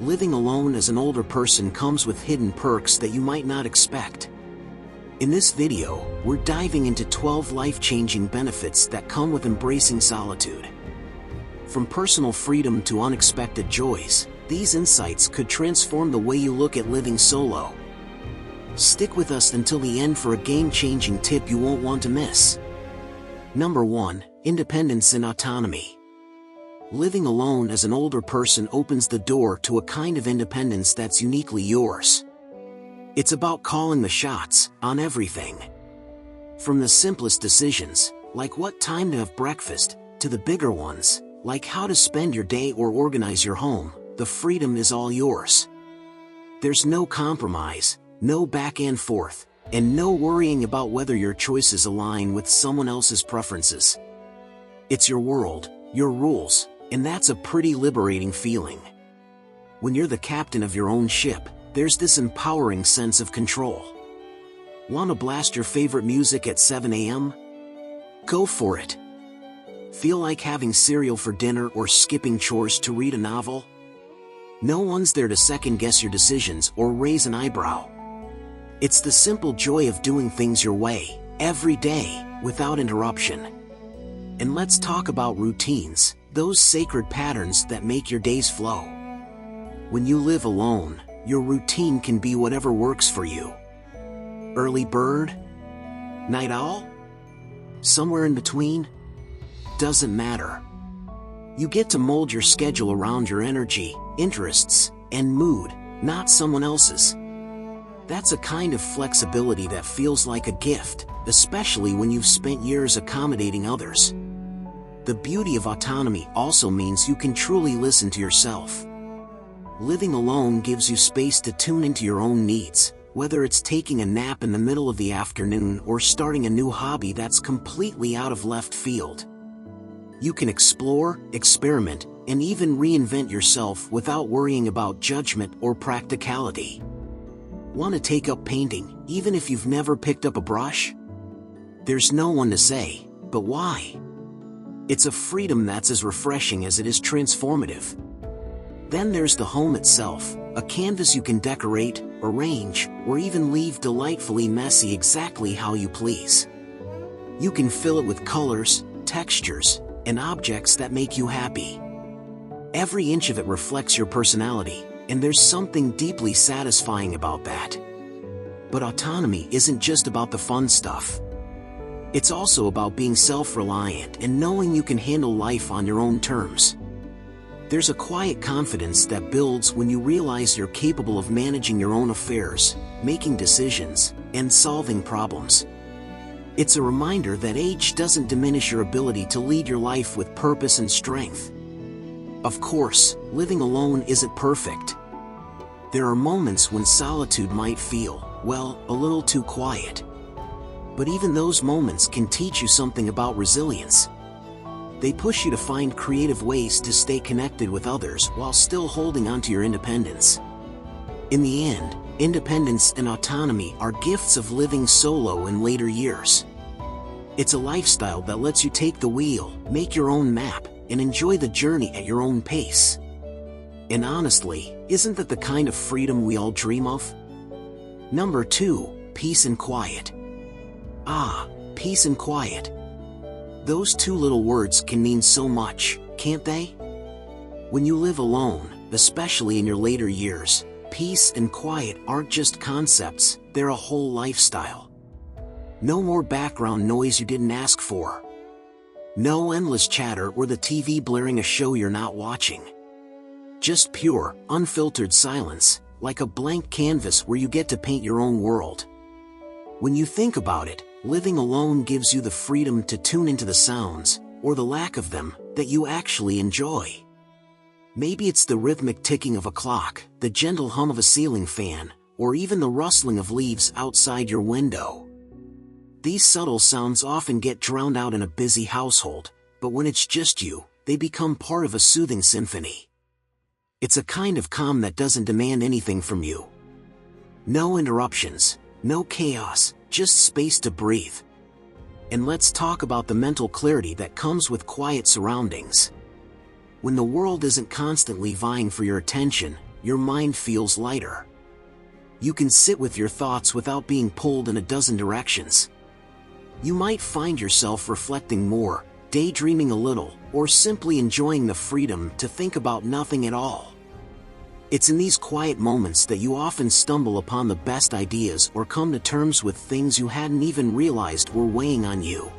living alone as an older person comes with hidden perks that you might not expect. In this video, we're diving into 12 life-changing benefits that come with embracing solitude. From personal freedom to unexpected joys, these insights could transform the way you look at living solo. Stick with us until the end for a game-changing tip you won't want to miss. Number 1. Independence and autonomy. Living alone as an older person opens the door to a kind of independence that's uniquely yours. It's about calling the shots on everything. From the simplest decisions, like what time to have breakfast, to the bigger ones, like how to spend your day or organize your home, the freedom is all yours. There's no compromise, no back and forth, and no worrying about whether your choices align with someone else's preferences. It's your world, your rules, and that's a pretty liberating feeling. When you're the captain of your own ship, there's this empowering sense of control. Want to blast your favorite music at 7 a.m.? Go for it. Feel like having cereal for dinner or skipping chores to read a novel? No one's there to second-guess your decisions or raise an eyebrow. It's the simple joy of doing things your way, every day, without interruption. And let's talk about routines, those sacred patterns that make your days flow. When you live alone, your routine can be whatever works for you. Early bird? Night owl? Somewhere in between? Doesn't matter. You get to mold your schedule around your energy, interests, and mood, not someone else's. That's a kind of flexibility that feels like a gift, especially when you've spent years accommodating others. The beauty of autonomy also means you can truly listen to yourself. Living alone gives you space to tune into your own needs, whether it's taking a nap in the middle of the afternoon or starting a new hobby that's completely out of left field. You can explore, experiment, and even reinvent yourself without worrying about judgment or practicality. Want to take up painting, even if you've never picked up a brush? There's no one to say, but why? It's a freedom that's as refreshing as it is transformative. Then there's the home itself, a canvas you can decorate, arrange, or even leave delightfully messy exactly how you please. You can fill it with colors, textures, and objects that make you happy. Every inch of it reflects your personality, and there's something deeply satisfying about that. But autonomy isn't just about the fun stuff. It's also about being self-reliant and knowing you can handle life on your own terms. There's a quiet confidence that builds when you realize you're capable of managing your own affairs, making decisions, and solving problems. It's a reminder that age doesn't diminish your ability to lead your life with purpose and strength. Of course, living alone isn't perfect. There are moments when solitude might feel, well, a little too quiet. But even those moments can teach you something about resilience. They push you to find creative ways to stay connected with others while still holding onto your independence. In the end, independence and autonomy are gifts of living solo in later years. It's a lifestyle that lets you take the wheel, make your own map, and enjoy the journey at your own pace. And honestly, isn't that the kind of freedom we all dream of? Number 2, peace and quiet. Ah, peace and quiet. Those two little words can mean so much, can't they? When you live alone, especially in your later years, peace and quiet aren't just concepts, they're a whole lifestyle. No more background noise you didn't ask for. No endless chatter or the TV blaring a show you're not watching. Just pure, unfiltered silence, like a blank canvas where you get to paint your own world. When you think about it, living alone gives you the freedom to tune into the sounds, or the lack of them, that you actually enjoy. Maybe it's the rhythmic ticking of a clock, the gentle hum of a ceiling fan, or even the rustling of leaves outside your window. These subtle sounds often get drowned out in a busy household, but when it's just you, they become part of a soothing symphony. It's a kind of calm that doesn't demand anything from you. No interruptions, no chaos, just space to breathe. And let's talk about the mental clarity that comes with quiet surroundings. When the world isn't constantly vying for your attention, your mind feels lighter. You can sit with your thoughts without being pulled in a dozen directions. You might find yourself reflecting more, daydreaming a little, or simply enjoying the freedom to think about nothing at all. It's in these quiet moments that you often stumble upon the best ideas or come to terms with things you hadn't even realized were weighing on you.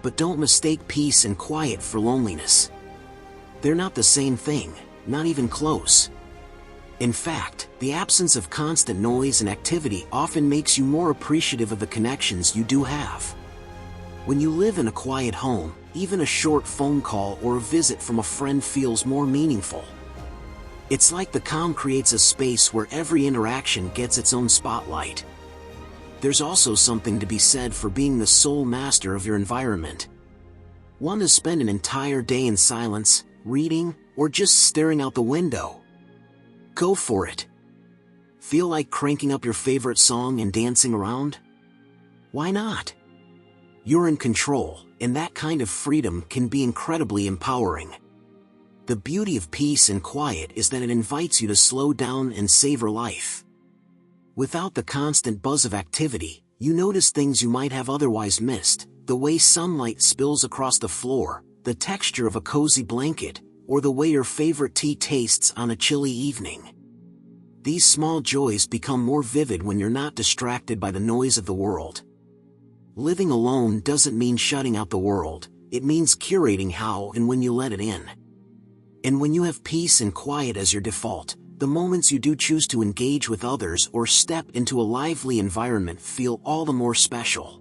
But don't mistake peace and quiet for loneliness. They're not the same thing, not even close. In fact, the absence of constant noise and activity often makes you more appreciative of the connections you do have. When you live in a quiet home, even a short phone call or a visit from a friend feels more meaningful. It's like the calm creates a space where every interaction gets its own spotlight. There's also something to be said for being the sole master of your environment. Want to spend an entire day in silence, reading, or just staring out the window? Go for it. Feel like cranking up your favorite song and dancing around? Why not? You're in control, and that kind of freedom can be incredibly empowering. The beauty of peace and quiet is that it invites you to slow down and savor life. Without the constant buzz of activity, you notice things you might have otherwise missed, the way sunlight spills across the floor, the texture of a cozy blanket, or the way your favorite tea tastes on a chilly evening. These small joys become more vivid when you're not distracted by the noise of the world. Living alone doesn't mean shutting out the world, it means curating how and when you let it in. And when you have peace and quiet as your default, the moments you do choose to engage with others or step into a lively environment feel all the more special.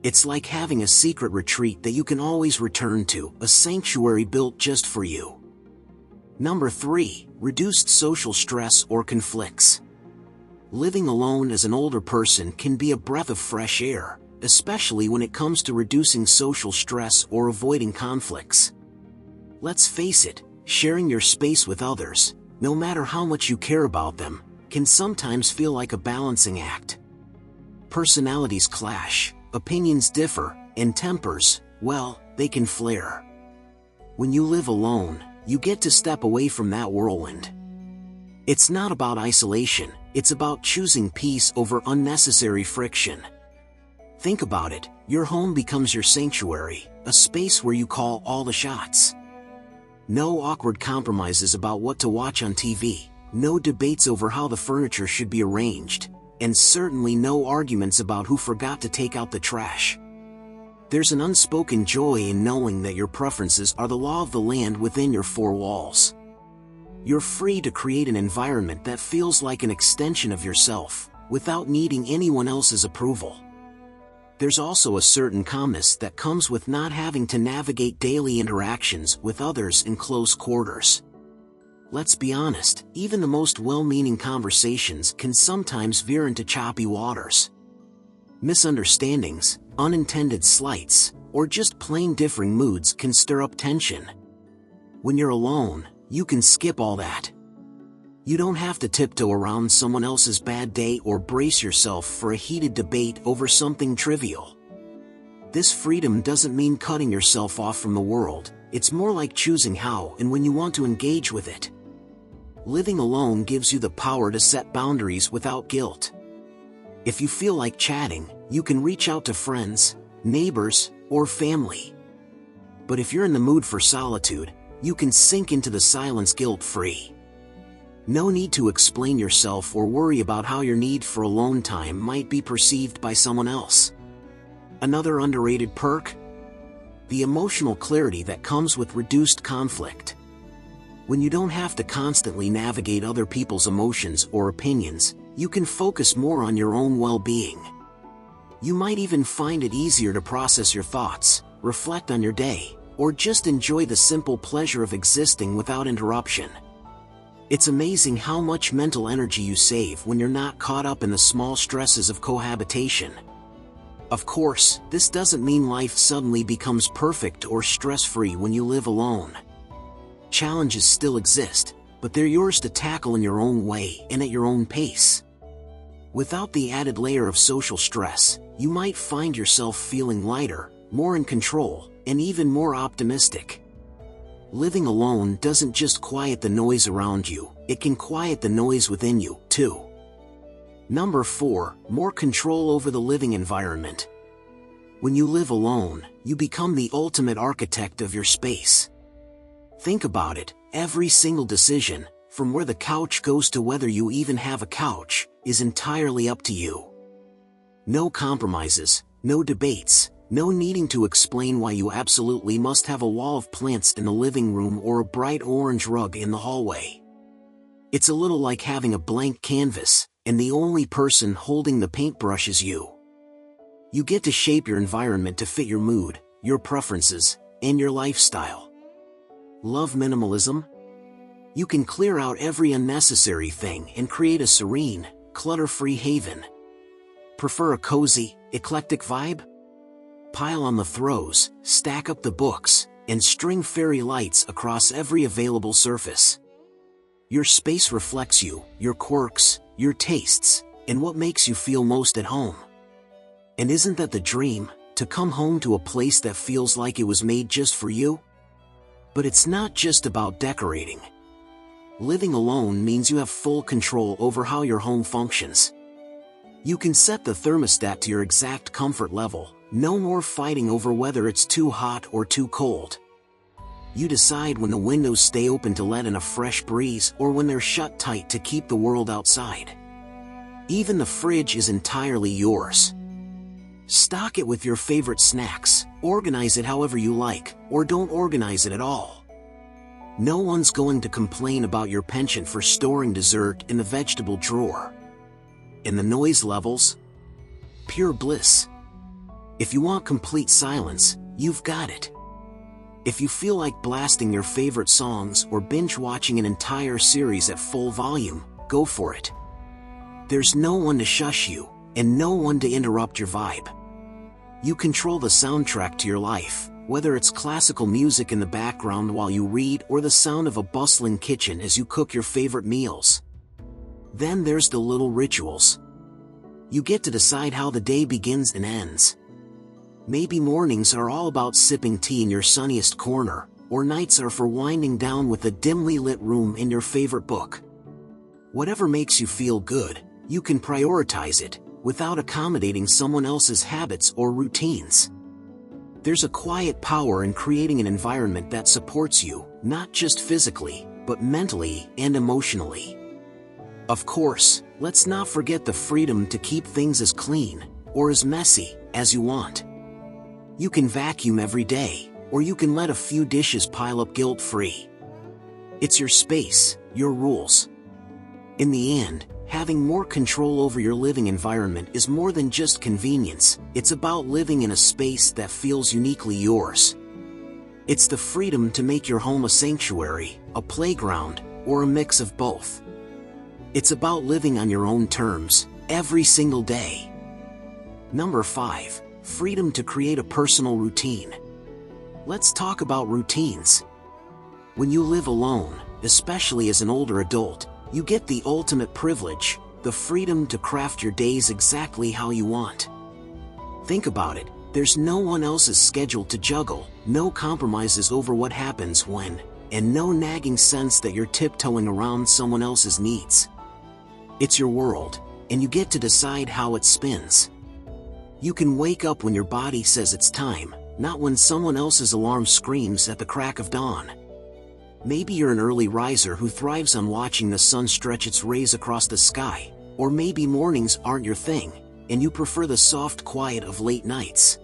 It's like having a secret retreat that you can always return to, a sanctuary built just for you. Number 3, reduced social stress or conflicts. Living alone as an older person can be a breath of fresh air, especially when it comes to reducing social stress or avoiding conflicts. Let's face it, sharing your space with others, no matter how much you care about them, can sometimes feel like a balancing act. Personalities clash, opinions differ, and tempers, well, they can flare. When you live alone, you get to step away from that whirlwind. It's not about isolation, it's about choosing peace over unnecessary friction. Think about it, your home becomes your sanctuary, a space where you call all the shots. No awkward compromises about what to watch on TV, no debates over how the furniture should be arranged, and certainly no arguments about who forgot to take out the trash. There's an unspoken joy in knowing that your preferences are the law of the land within your four walls. You're free to create an environment that feels like an extension of yourself, without needing anyone else's approval. There's also a certain calmness that comes with not having to navigate daily interactions with others in close quarters. Let's be honest, even the most well-meaning conversations can sometimes veer into choppy waters. Misunderstandings, unintended slights, or just plain differing moods can stir up tension. When you're alone, you can skip all that. You don't have to tiptoe around someone else's bad day or brace yourself for a heated debate over something trivial. This freedom doesn't mean cutting yourself off from the world, it's more like choosing how and when you want to engage with it. Living alone gives you the power to set boundaries without guilt. If you feel like chatting, you can reach out to friends, neighbors, or family. But if you're in the mood for solitude, you can sink into the silence guilt-free. No need to explain yourself or worry about how your need for alone time might be perceived by someone else. Another underrated perk? The emotional clarity that comes with reduced conflict. When you don't have to constantly navigate other people's emotions or opinions, you can focus more on your own well-being. You might even find it easier to process your thoughts, reflect on your day, or just enjoy the simple pleasure of existing without interruption. It's amazing how much mental energy you save when you're not caught up in the small stresses of cohabitation. Of course, this doesn't mean life suddenly becomes perfect or stress-free when you live alone. Challenges still exist, but they're yours to tackle in your own way and at your own pace. Without the added layer of social stress, you might find yourself feeling lighter, more in control, and even more optimistic. Living alone doesn't just quiet the noise around you, it can quiet the noise within you, too. Number 4, more control over the living environment. When you live alone, you become the ultimate architect of your space. Think about it, every single decision, from where the couch goes to whether you even have a couch, is entirely up to you. No compromises, no debates, no needing to explain why you absolutely must have a wall of plants in the living room or a bright orange rug in the hallway. It's a little like having a blank canvas, and the only person holding the paintbrush is you. You get to shape your environment to fit your mood, your preferences, and your lifestyle. Love minimalism? You can clear out every unnecessary thing and create a serene, clutter-free haven. Prefer a cozy, eclectic vibe? Pile on the throws, stack up the books, and string fairy lights across every available surface. Your space reflects you, your quirks, your tastes, and what makes you feel most at home. And isn't that the dream, to come home to a place that feels like it was made just for you? But it's not just about decorating. Living alone means you have full control over how your home functions. You can set the thermostat to your exact comfort level, no more fighting over whether it's too hot or too cold. You decide when the windows stay open to let in a fresh breeze or when they're shut tight to keep the world outside. Even the fridge is entirely yours. Stock it with your favorite snacks, organize it however you like, or don't organize it at all. No one's going to complain about your penchant for storing dessert in the vegetable drawer. And the noise levels? Pure bliss. If you want complete silence, you've got it. If you feel like blasting your favorite songs or binge-watching an entire series at full volume, go for it. There's no one to shush you, and no one to interrupt your vibe. You control the soundtrack to your life, whether it's classical music in the background while you read or the sound of a bustling kitchen as you cook your favorite meals. Then there's the little rituals. You get to decide how the day begins and ends. Maybe mornings are all about sipping tea in your sunniest corner, or nights are for winding down with a dimly lit room in your favorite book. Whatever makes you feel good, you can prioritize it, without accommodating someone else's habits or routines. There's a quiet power in creating an environment that supports you, not just physically, but mentally and emotionally. Of course, let's not forget the freedom to keep things as clean, or as messy, as you want. You can vacuum every day, or you can let a few dishes pile up guilt-free. It's your space, your rules. In the end, having more control over your living environment is more than just convenience, it's about living in a space that feels uniquely yours. It's the freedom to make your home a sanctuary, a playground, or a mix of both. It's about living on your own terms, every single day. Number 5, freedom to create a personal routine. Let's talk about routines. When you live alone, especially as an older adult, you get the ultimate privilege, the freedom to craft your days exactly how you want. Think about it, there's no one else's schedule to juggle, no compromises over what happens when, and no nagging sense that you're tiptoeing around someone else's needs. It's your world, and you get to decide how it spins. You can wake up when your body says it's time, not when someone else's alarm screams at the crack of dawn. Maybe you're an early riser who thrives on watching the sun stretch its rays across the sky, or maybe mornings aren't your thing, and you prefer the soft quiet of late nights.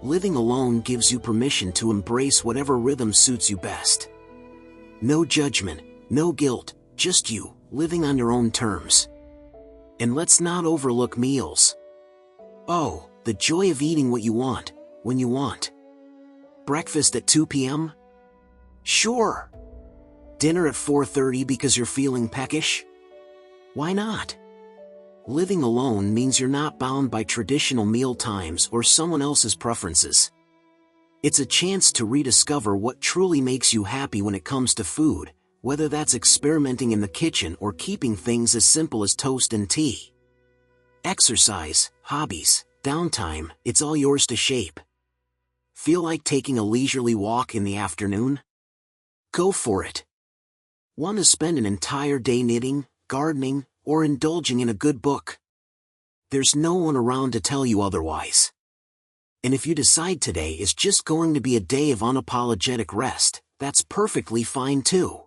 Living alone gives you permission to embrace whatever rhythm suits you best. No judgment, no guilt, just you, living on your own terms. And let's not overlook meals. Oh, the joy of eating what you want, when you want. Breakfast at 2 p.m.? Sure. Dinner at 4:30 because you're feeling peckish? Why not? Living alone means you're not bound by traditional meal times or someone else's preferences. It's a chance to rediscover what truly makes you happy when it comes to food, whether that's experimenting in the kitchen or keeping things as simple as toast and tea. Exercise, hobbies, downtime, it's all yours to shape. Feel like taking a leisurely walk in the afternoon? Go for it. Want to spend an entire day knitting, gardening, or indulging in a good book? There's no one around to tell you otherwise. And if you decide today is just going to be a day of unapologetic rest, that's perfectly fine too.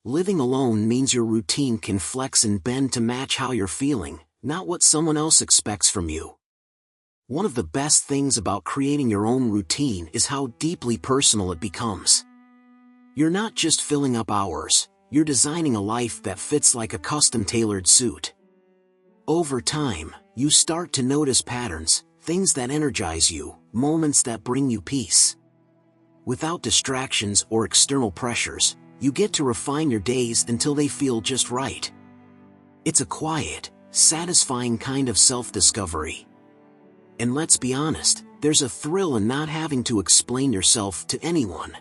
Living alone means your routine can flex and bend to match how you're feeling, not what someone else expects from you. One of the best things about creating your own routine is how deeply personal it becomes. You're not just filling up hours, you're designing a life that fits like a custom-tailored suit. Over time, you start to notice patterns, things that energize you, moments that bring you peace. Without distractions or external pressures, you get to refine your days until they feel just right. It's a quiet, satisfying kind of self-discovery. And let's be honest, there's a thrill in not having to explain yourself to anyone.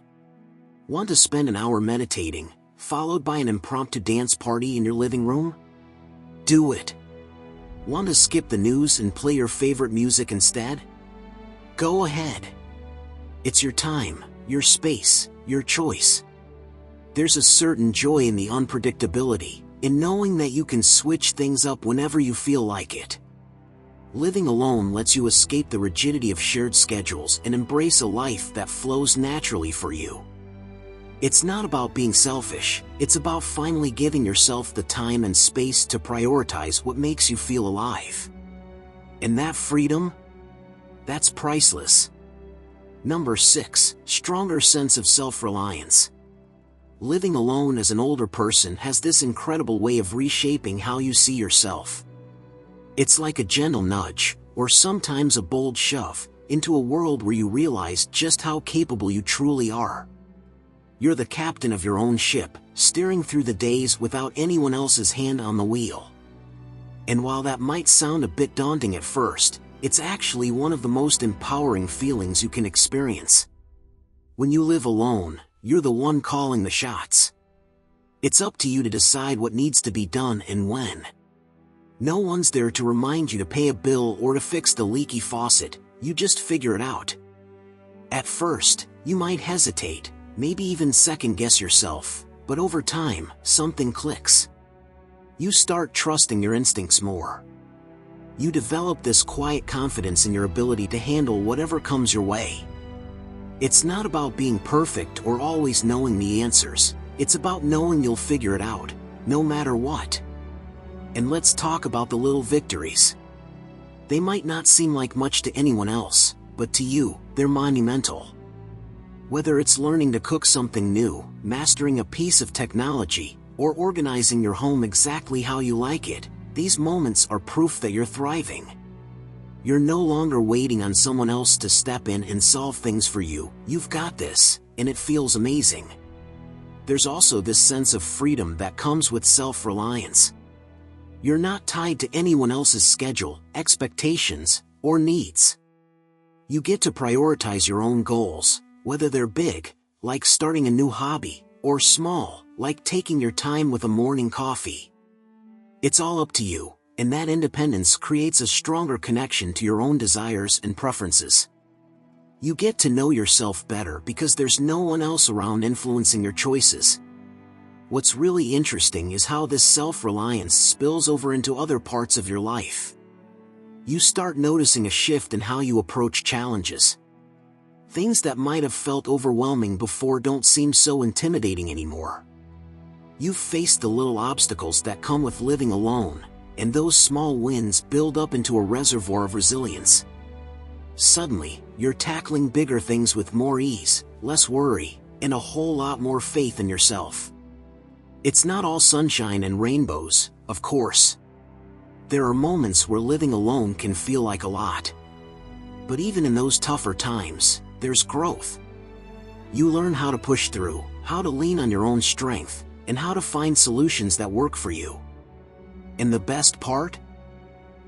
Want to spend an hour meditating, followed by an impromptu dance party in your living room? Do it. Want to skip the news and play your favorite music instead? Go ahead. It's your time, your space, your choice. There's a certain joy in the unpredictability, in knowing that you can switch things up whenever you feel like it. Living alone lets you escape the rigidity of shared schedules and embrace a life that flows naturally for you. It's not about being selfish, it's about finally giving yourself the time and space to prioritize what makes you feel alive. And that freedom? That's priceless. Number 6, stronger sense of self-reliance. Living alone as an older person has this incredible way of reshaping how you see yourself. It's like a gentle nudge, or sometimes a bold shove, into a world where you realize just how capable you truly are. You're the captain of your own ship, steering through the days without anyone else's hand on the wheel. And while that might sound a bit daunting at first, it's actually one of the most empowering feelings you can experience. When you live alone, you're the one calling the shots. It's up to you to decide what needs to be done and when. No one's there to remind you to pay a bill or to fix the leaky faucet, you just figure it out. At first, you might hesitate, maybe even second-guess yourself, but over time, something clicks. You start trusting your instincts more. You develop this quiet confidence in your ability to handle whatever comes your way. It's not about being perfect or always knowing the answers, it's about knowing you'll figure it out, no matter what. And let's talk about the little victories. They might not seem like much to anyone else, but to you, they're monumental. Whether it's learning to cook something new, mastering a piece of technology, or organizing your home exactly how you like it, these moments are proof that you're thriving. You're no longer waiting on someone else to step in and solve things for you, you've got this, and it feels amazing. There's also this sense of freedom that comes with self-reliance. You're not tied to anyone else's schedule, expectations, or needs. You get to prioritize your own goals, whether they're big, like starting a new hobby, or small, like taking your time with a morning coffee. It's all up to you, and that independence creates a stronger connection to your own desires and preferences. You get to know yourself better because there's no one else around influencing your choices. What's really interesting is how this self-reliance spills over into other parts of your life. You start noticing a shift in how you approach challenges. Things that might have felt overwhelming before don't seem so intimidating anymore. You've faced the little obstacles that come with living alone, and those small wins build up into a reservoir of resilience. Suddenly, you're tackling bigger things with more ease, less worry, and a whole lot more faith in yourself. It's not all sunshine and rainbows, of course. There are moments where living alone can feel like a lot. But even in those tougher times, there's growth. You learn how to push through, how to lean on your own strength, and how to find solutions that work for you. And the best part?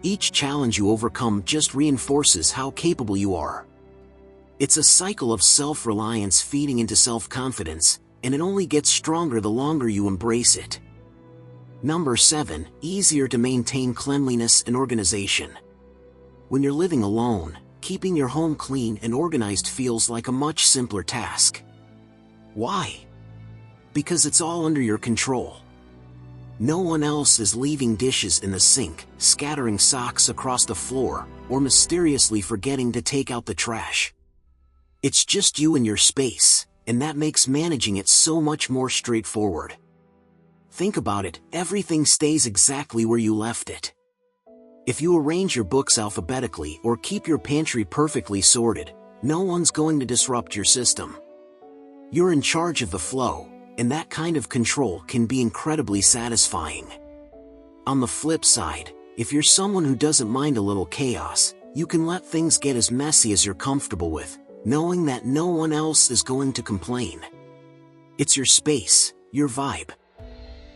Each challenge you overcome just reinforces how capable you are. It's a cycle of self-reliance feeding into self-confidence, and it only gets stronger the longer you embrace it. Number 7, easier to maintain cleanliness and organization. When you're living alone, keeping your home clean and organized feels like a much simpler task. Why? Because it's all under your control. No one else is leaving dishes in the sink, scattering socks across the floor, or mysteriously forgetting to take out the trash. It's just you and your space, and that makes managing it so much more straightforward. Think about it, everything stays exactly where you left it. If you arrange your books alphabetically or keep your pantry perfectly sorted, no one's going to disrupt your system. You're in charge of the flow, and that kind of control can be incredibly satisfying. On the flip side, if you're someone who doesn't mind a little chaos, you can let things get as messy as you're comfortable with, knowing that no one else is going to complain. It's your space, your vibe.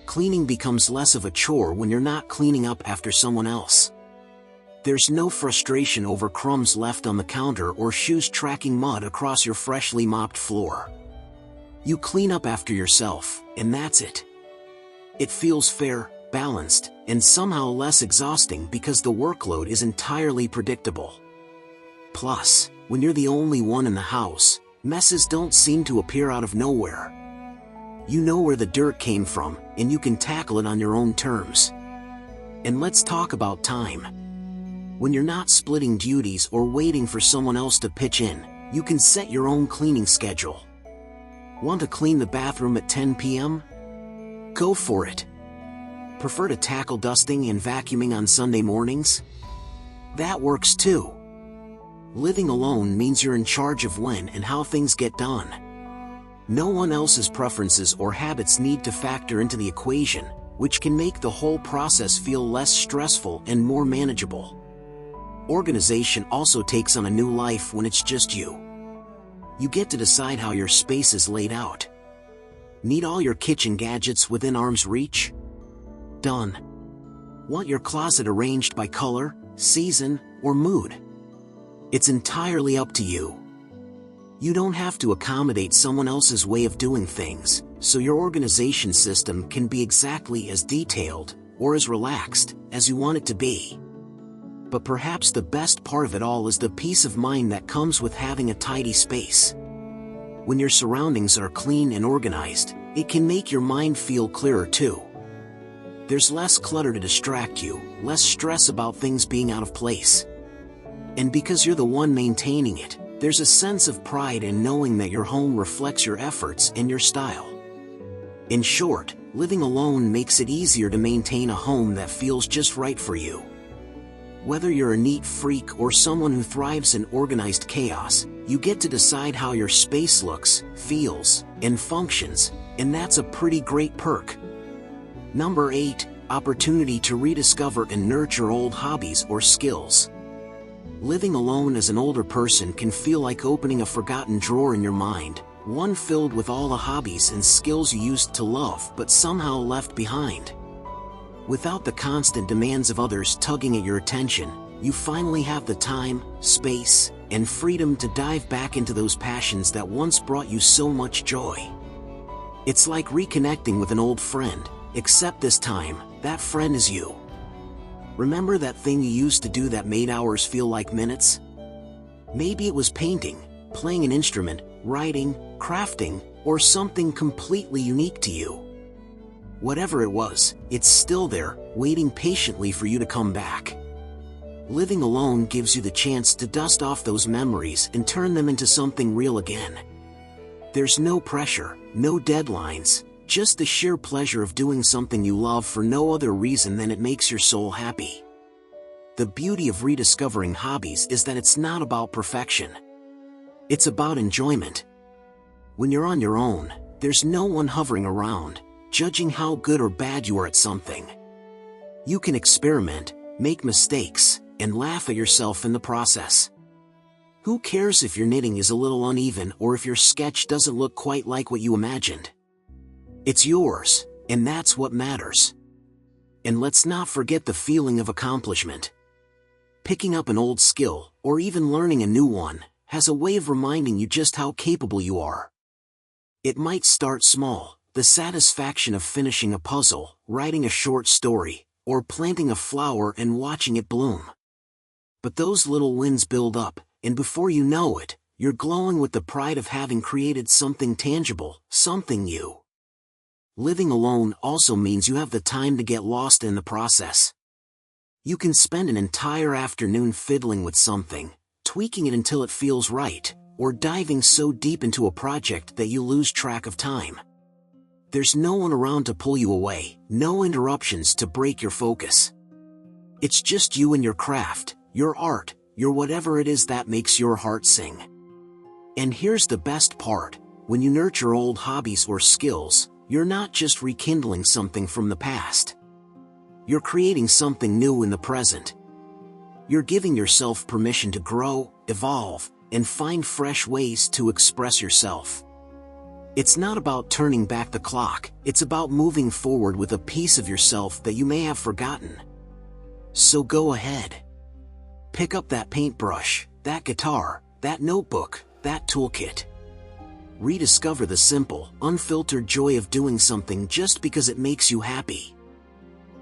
Cleaning becomes less of a chore when you're not cleaning up after someone else. There's no frustration over crumbs left on the counter or shoes tracking mud across your freshly mopped floor. You clean up after yourself, and that's it. It feels fair, balanced, and somehow less exhausting because the workload is entirely predictable. Plus, when you're the only one in the house, messes don't seem to appear out of nowhere. You know where the dirt came from, and you can tackle it on your own terms. And let's talk about time. When you're not splitting duties or waiting for someone else to pitch in, you can set your own cleaning schedule. Want to clean the bathroom at 10 p.m.? Go for it. Prefer to tackle dusting and vacuuming on Sunday mornings? That works too. Living alone means you're in charge of when and how things get done. No one else's preferences or habits need to factor into the equation, which can make the whole process feel less stressful and more manageable. Organization also takes on a new life when it's just you. You get to decide how your space is laid out. Need all your kitchen gadgets within arm's reach? Done. Want your closet arranged by color, season, or mood? It's entirely up to you. You don't have to accommodate someone else's way of doing things, so your organization system can be exactly as detailed, or as relaxed, as you want it to be. But perhaps the best part of it all is the peace of mind that comes with having a tidy space. When your surroundings are clean and organized, it can make your mind feel clearer too. There's less clutter to distract you, less stress about things being out of place. And because you're the one maintaining it, there's a sense of pride in knowing that your home reflects your efforts and your style. In short, living alone makes it easier to maintain a home that feels just right for you. Whether you're a neat freak or someone who thrives in organized chaos, you get to decide how your space looks, feels, and functions, and that's a pretty great perk. Number 8, opportunity to rediscover and nurture old hobbies or skills. Living alone as an older person can feel like opening a forgotten drawer in your mind, one filled with all the hobbies and skills you used to love but somehow left behind. Without the constant demands of others tugging at your attention, you finally have the time, space, and freedom to dive back into those passions that once brought you so much joy. It's like reconnecting with an old friend, except this time, that friend is you. Remember that thing you used to do that made hours feel like minutes? Maybe it was painting, playing an instrument, writing, crafting, or something completely unique to you. Whatever it was, it's still there, waiting patiently for you to come back. Living alone gives you the chance to dust off those memories and turn them into something real again. There's no pressure, no deadlines, just the sheer pleasure of doing something you love for no other reason than it makes your soul happy. The beauty of rediscovering hobbies is that it's not about perfection. It's about enjoyment. When you're on your own, there's no one hovering around, judging how good or bad you are at something. You can experiment, make mistakes, and laugh at yourself in the process. Who cares if your knitting is a little uneven or if your sketch doesn't look quite like what you imagined? It's yours, and that's what matters. And let's not forget the feeling of accomplishment. Picking up an old skill, or even learning a new one, has a way of reminding you just how capable you are. It might start small, the satisfaction of finishing a puzzle, writing a short story, or planting a flower and watching it bloom. But those little wins build up, and before you know it, you're glowing with the pride of having created something tangible, something new. Living alone also means you have the time to get lost in the process. You can spend an entire afternoon fiddling with something, tweaking it until it feels right, or diving so deep into a project that you lose track of time. There's no one around to pull you away, no interruptions to break your focus. It's just you and your craft, your art, your whatever it is that makes your heart sing. And here's the best part: when you nurture old hobbies or skills, you're not just rekindling something from the past. You're creating something new in the present. You're giving yourself permission to grow, evolve, and find fresh ways to express yourself. It's not about turning back the clock, it's about moving forward with a piece of yourself that you may have forgotten. So go ahead. Pick up that paintbrush, that guitar, that notebook, that toolkit. Rediscover the simple, unfiltered joy of doing something just because it makes you happy.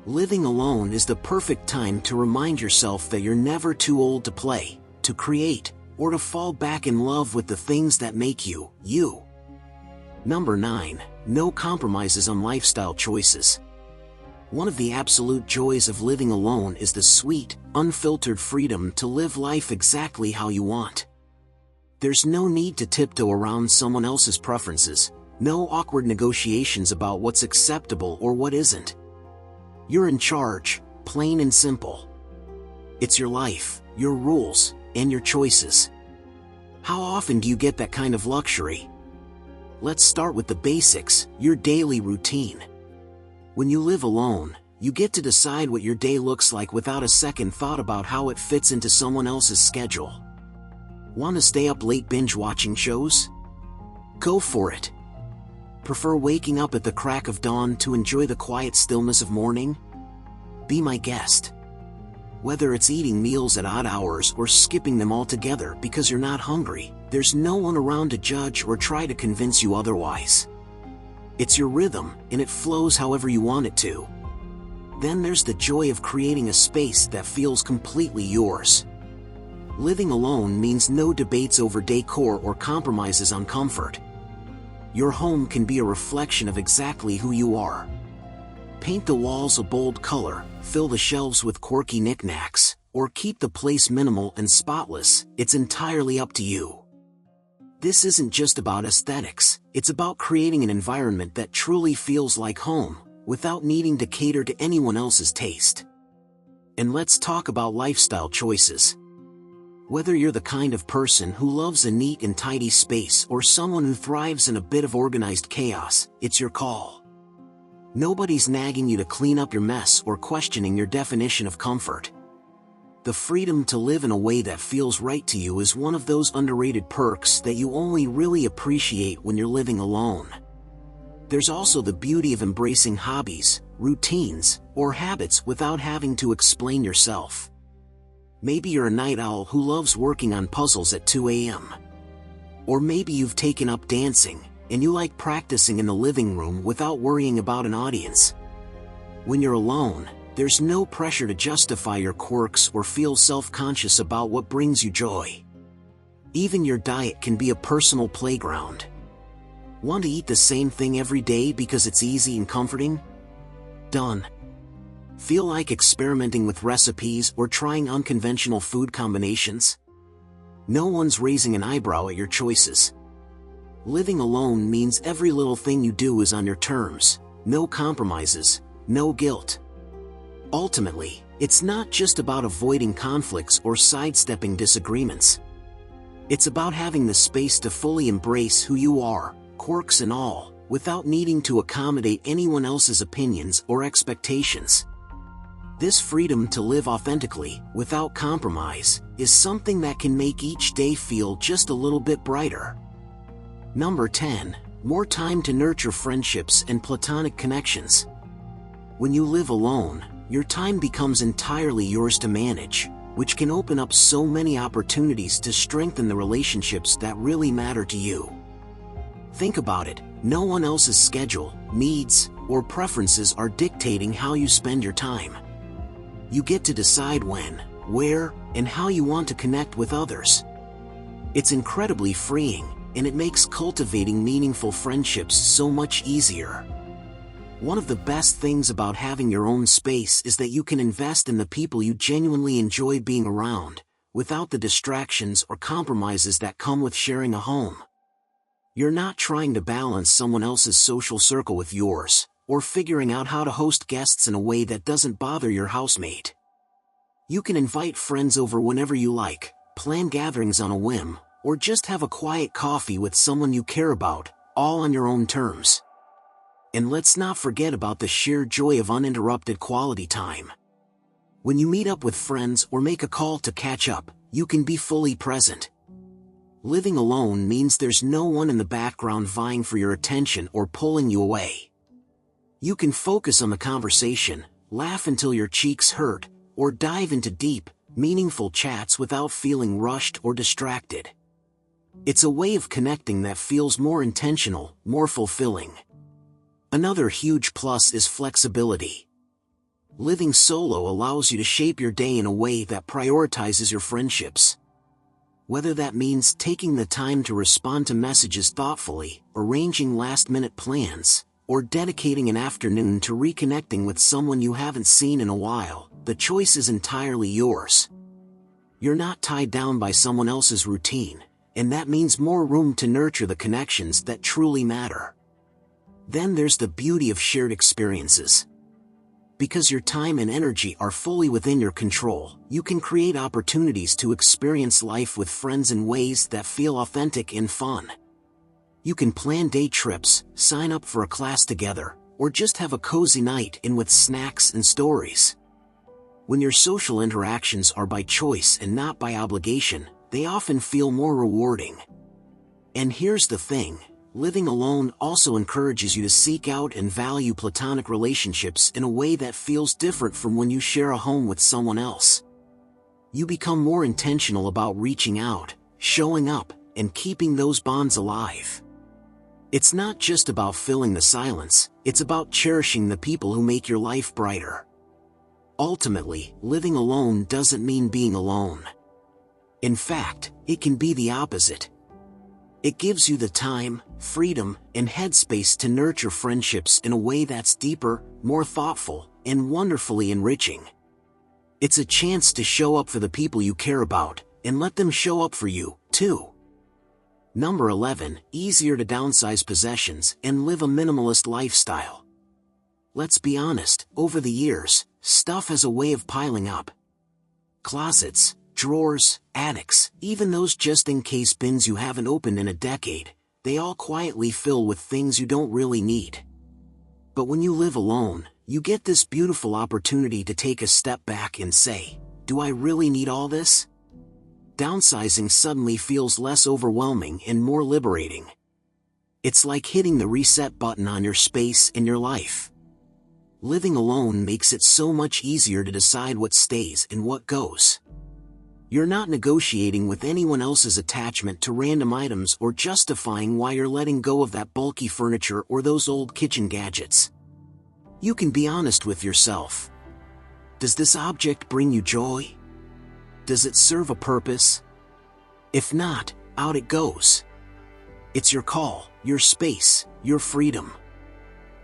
Living alone is the perfect time to remind yourself that you're never too old to play, to create, or to fall back in love with the things that make you, you. Number 9. No compromises on lifestyle choices. One of the absolute joys of living alone is the sweet, unfiltered freedom to live life exactly how you want. There's no need to tiptoe around someone else's preferences, no awkward negotiations about what's acceptable or what isn't. You're in charge, plain and simple. It's your life, your rules, and your choices. How often do you get that kind of luxury? Let's start with the basics, your daily routine. When you live alone, you get to decide what your day looks like without a second thought about how it fits into someone else's schedule. Want to stay up late binge-watching shows? Go for it. Prefer waking up at the crack of dawn to enjoy the quiet stillness of morning? Be my guest. Whether it's eating meals at odd hours or skipping them altogether because you're not hungry, there's no one around to judge or try to convince you otherwise. It's your rhythm, and it flows however you want it to. Then there's the joy of creating a space that feels completely yours. Living alone means no debates over decor or compromises on comfort. Your home can be a reflection of exactly who you are. Paint the walls a bold color, fill the shelves with quirky knickknacks, or keep the place minimal and spotless. It's entirely up to you. This isn't just about aesthetics, it's about creating an environment that truly feels like home, without needing to cater to anyone else's taste. And let's talk about lifestyle choices. Whether you're the kind of person who loves a neat and tidy space or someone who thrives in a bit of organized chaos, it's your call. Nobody's nagging you to clean up your mess or questioning your definition of comfort. The freedom to live in a way that feels right to you is one of those underrated perks that you only really appreciate when you're living alone. There's also the beauty of embracing hobbies, routines, or habits without having to explain yourself. Maybe you're a night owl who loves working on puzzles at 2 a.m. Or maybe you've taken up dancing, and you like practicing in the living room without worrying about an audience. When you're alone, there's no pressure to justify your quirks or feel self-conscious about what brings you joy. Even your diet can be a personal playground. Want to eat the same thing every day because it's easy and comforting? Done. Feel like experimenting with recipes or trying unconventional food combinations? No one's raising an eyebrow at your choices. Living alone means every little thing you do is on your terms, no compromises, no guilt. Ultimately, it's not just about avoiding conflicts or sidestepping disagreements. It's about having the space to fully embrace who you are, quirks and all, without needing to accommodate anyone else's opinions or expectations. This freedom to live authentically, without compromise, is something that can make each day feel just a little bit brighter. Number 10. More time to nurture friendships and platonic connections. When you live alone, your time becomes entirely yours to manage, which can open up so many opportunities to strengthen the relationships that really matter to you. Think about it, no one else's schedule, needs, or preferences are dictating how you spend your time. You get to decide when, where, and how you want to connect with others. It's incredibly freeing, and it makes cultivating meaningful friendships so much easier. One of the best things about having your own space is that you can invest in the people you genuinely enjoy being around, without the distractions or compromises that come with sharing a home. You're not trying to balance someone else's social circle with yours, or figuring out how to host guests in a way that doesn't bother your housemate. You can invite friends over whenever you like, plan gatherings on a whim, or just have a quiet coffee with someone you care about, all on your own terms. And let's not forget about the sheer joy of uninterrupted quality time. When you meet up with friends or make a call to catch up, you can be fully present. Living alone means there's no one in the background vying for your attention or pulling you away. You can focus on the conversation, laugh until your cheeks hurt, or dive into deep, meaningful chats without feeling rushed or distracted. It's a way of connecting that feels more intentional, more fulfilling. Another huge plus is flexibility. Living solo allows you to shape your day in a way that prioritizes your friendships. Whether that means taking the time to respond to messages thoughtfully, arranging last-minute plans, or dedicating an afternoon to reconnecting with someone you haven't seen in a while, the choice is entirely yours. You're not tied down by someone else's routine, and that means more room to nurture the connections that truly matter. Then there's the beauty of shared experiences. Because your time and energy are fully within your control, you can create opportunities to experience life with friends in ways that feel authentic and fun. You can plan day trips, sign up for a class together, or just have a cozy night in with snacks and stories. When your social interactions are by choice and not by obligation, they often feel more rewarding. And here's the thing. Living alone also encourages you to seek out and value platonic relationships in a way that feels different from when you share a home with someone else. You become more intentional about reaching out, showing up, and keeping those bonds alive. It's not just about filling the silence, it's about cherishing the people who make your life brighter. Ultimately, living alone doesn't mean being alone. In fact, it can be the opposite. It gives you the time, freedom, and headspace to nurture friendships in a way that's deeper, more thoughtful, and wonderfully enriching. It's a chance to show up for the people you care about, and let them show up for you, too. Number 11, easier to downsize possessions and live a minimalist lifestyle. Let's be honest, over the years, stuff has a way of piling up. Closets, drawers, attics, even those just-in-case bins you haven't opened in a decade, they all quietly fill with things you don't really need. But when you live alone, you get this beautiful opportunity to take a step back and say, do I really need all this? Downsizing suddenly feels less overwhelming and more liberating. It's like hitting the reset button on your space and your life. Living alone makes it so much easier to decide what stays and what goes. You're not negotiating with anyone else's attachment to random items or justifying why you're letting go of that bulky furniture or those old kitchen gadgets. You can be honest with yourself. Does this object bring you joy? Does it serve a purpose? If not, out it goes. It's your call, your space, your freedom.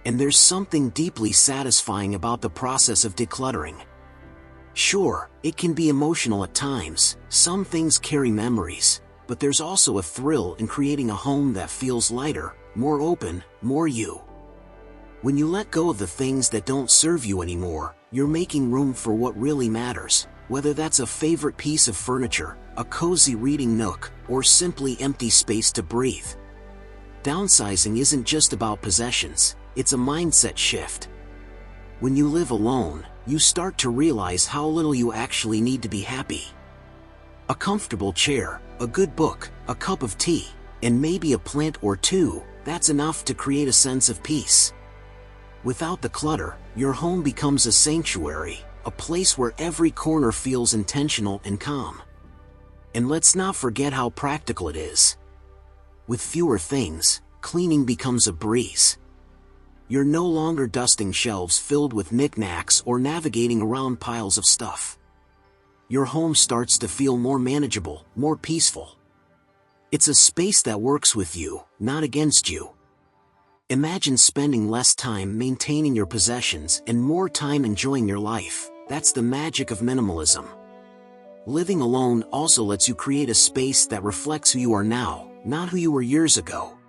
And there's something deeply satisfying about the process of decluttering. Sure, it can be emotional at times, some things carry memories, but there's also a thrill in creating a home that feels lighter, more open, more you. When you let go of the things that don't serve you anymore, you're making room for what really matters, whether that's a favorite piece of furniture, a cozy reading nook, or simply empty space to breathe. Downsizing isn't just about possessions, it's a mindset shift. When you live alone, you start to realize how little you actually need to be happy. A comfortable chair, a good book, a cup of tea, and maybe a plant or two, that's enough to create a sense of peace. Without the clutter, your home becomes a sanctuary, a place where every corner feels intentional and calm. And let's not forget how practical it is. With fewer things, cleaning becomes a breeze. You're no longer dusting shelves filled with knickknacks or navigating around piles of stuff. Your home starts to feel more manageable, more peaceful. It's a space that works with you, not against you. Imagine spending less time maintaining your possessions and more time enjoying your life. That's the magic of minimalism. Living alone also lets you create a space that reflects who you are now, not who you were years ago.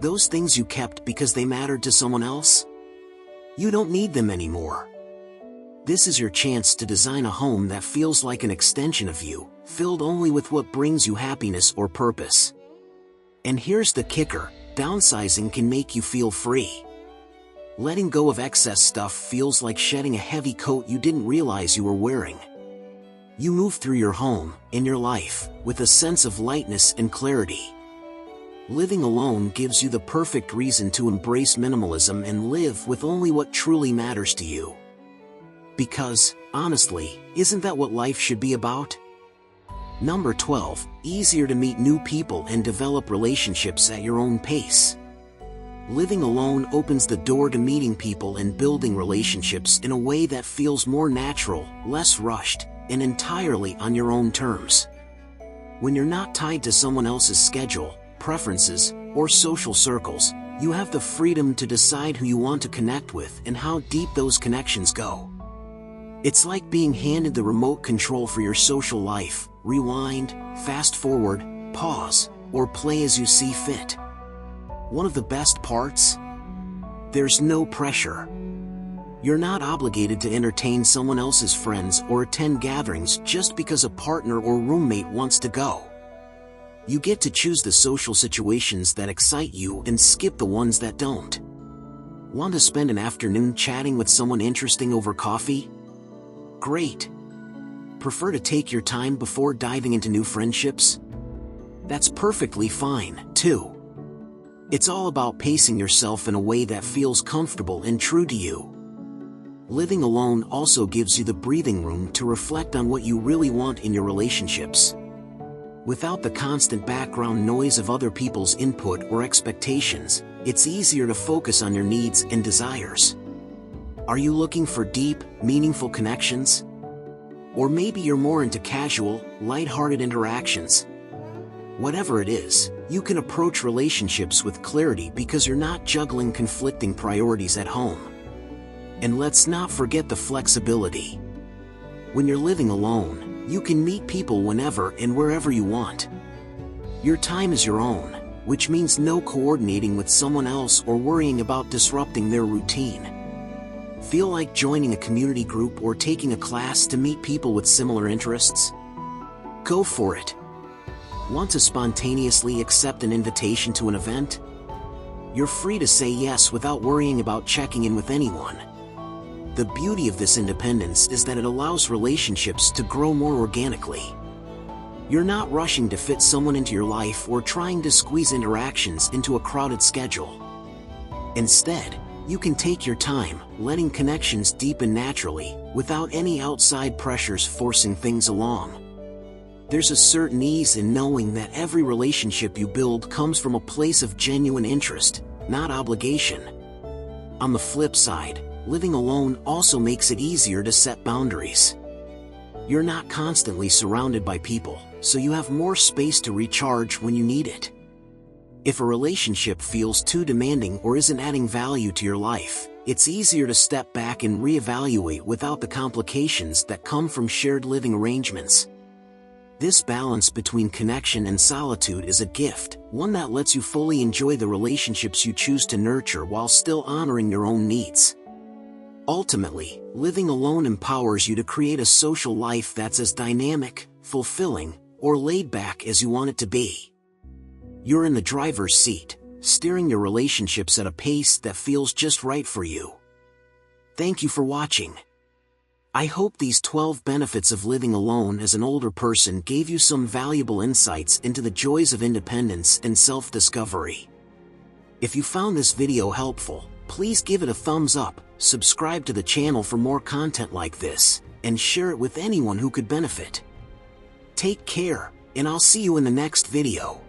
Those things you kept because they mattered to someone else? You don't need them anymore. This is your chance to design a home that feels like an extension of you, filled only with what brings you happiness or purpose. And here's the kicker: downsizing can make you feel free. Letting go of excess stuff feels like shedding a heavy coat you didn't realize you were wearing. You move through your home, in your life, with a sense of lightness and clarity. Living alone gives you the perfect reason to embrace minimalism and live with only what truly matters to you. Because, honestly, isn't that what life should be about? Number 12, easier to meet new people and develop relationships at your own pace. Living alone opens the door to meeting people and building relationships in a way that feels more natural, less rushed, and entirely on your own terms. When you're not tied to someone else's schedule, preferences, or social circles, you have the freedom to decide who you want to connect with and how deep those connections go. It's like being handed the remote control for your social life. Rewind, fast forward, pause, or play as you see fit. One of the best parts? There's no pressure. You're not obligated to entertain someone else's friends or attend gatherings just because a partner or roommate wants to go. You get to choose the social situations that excite you and skip the ones that don't. Want to spend an afternoon chatting with someone interesting over coffee? Great. Prefer to take your time before diving into new friendships? That's perfectly fine, too. It's all about pacing yourself in a way that feels comfortable and true to you. Living alone also gives you the breathing room to reflect on what you really want in your relationships. Without the constant background noise of other people's input or expectations, it's easier to focus on your needs and desires. Are you looking for deep, meaningful connections? Or maybe you're more into casual, lighthearted interactions? Whatever it is, you can approach relationships with clarity because you're not juggling conflicting priorities at home. And let's not forget the flexibility. When you're living alone, you can meet people whenever and wherever you want. Your time is your own, which means no coordinating with someone else or worrying about disrupting their routine. Feel like joining a community group or taking a class to meet people with similar interests? Go for it. Want to spontaneously accept an invitation to an event? You're free to say yes without worrying about checking in with anyone. The beauty of this independence is that it allows relationships to grow more organically. You're not rushing to fit someone into your life or trying to squeeze interactions into a crowded schedule. Instead, you can take your time, letting connections deepen naturally, without any outside pressures forcing things along. There's a certain ease in knowing that every relationship you build comes from a place of genuine interest, not obligation. On the flip side, living alone also makes it easier to set boundaries. You're not constantly surrounded by people, so you have more space to recharge when you need it. If a relationship feels too demanding or isn't adding value to your life, it's easier to step back and reevaluate without the complications that come from shared living arrangements. This balance between connection and solitude is a gift, one that lets you fully enjoy the relationships you choose to nurture while still honoring your own needs. Ultimately, living alone empowers you to create a social life that's as dynamic, fulfilling, or laid back as you want it to be. You're in the driver's seat, steering your relationships at a pace that feels just right for you. Thank you for watching. I hope these 12 benefits of living alone as an older person gave you some valuable insights into the joys of independence and self-discovery. If you found this video helpful, please give it a thumbs up, subscribe to the channel for more content like this, and share it with anyone who could benefit. Take care, and I'll see you in the next video.